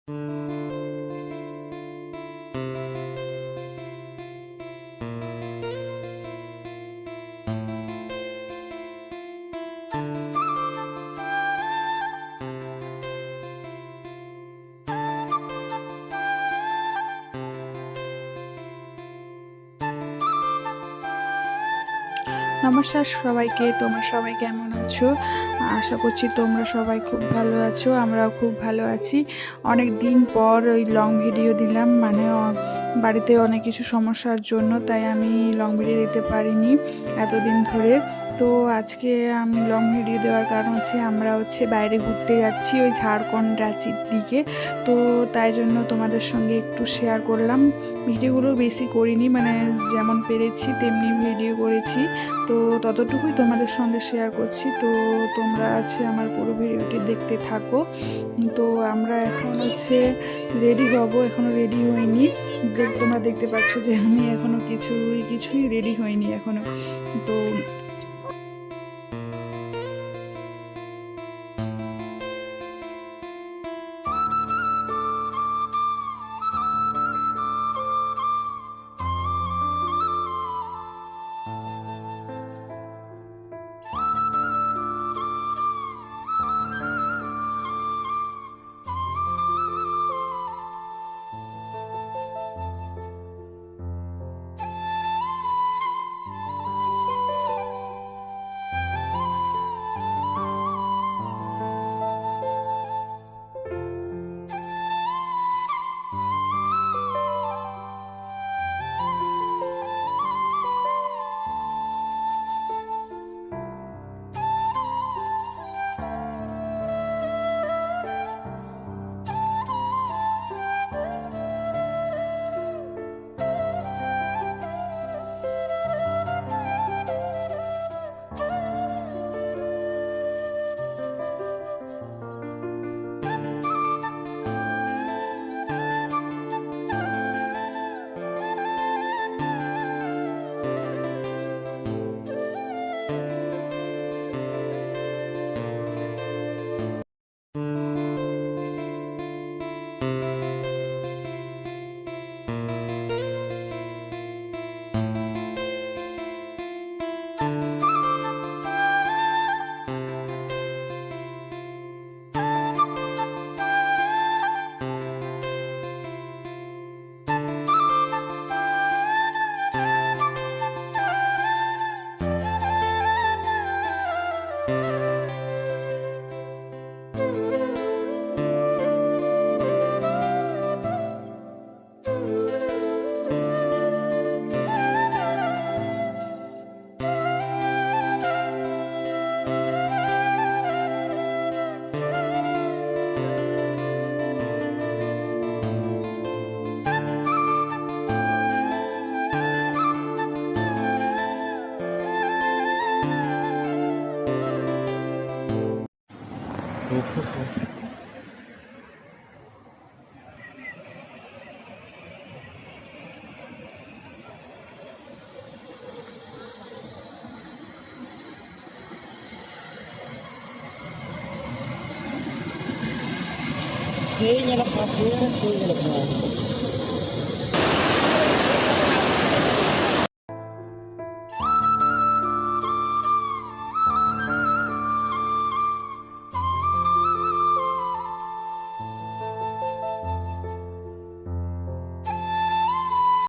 নমস্কার সবাইকে, তোমরা সবাই কেমন আছো? আশা করছি তোমরা সবাই খুব ভালো আছো, আমরাও খুব ভালো আছি। অনেক দিন পর ওই লং ভিডিও দিলাম, মানে বাড়িতে অনেক কিছু সমস্যার জন্য তাই আমি লং ভিডিও দিতে পারিনি এতদিন ধরে। তো আজকে আমি লং ভিডিও দেওয়ার কারণ হচ্ছে আমরা বাইরে ঘুরতে যাচ্ছি ওই ঝাড়খণ্ড রাঁচির দিকে। তো তাই জন্য তোমাদের সঙ্গে একটু শেয়ার করলাম। ভিডিওগুলো বেশি করিনি, মানে যেমন পেরেছি তেমনি ভিডিও করেছি, তো ততটুকুই তোমাদের সঙ্গে শেয়ার করছি। তো তোমরা আমার পুরো ভিডিওটি দেখতে থাকো। তো আমরা এখন রেডি হব, এখনও রেডি হইনি। তোমরা দেখতে পাচ্ছ যে আমি এখনও কিছুই রেডি হইনি এখনও। তো Kayaknya lepas dia, kayaknya lepas.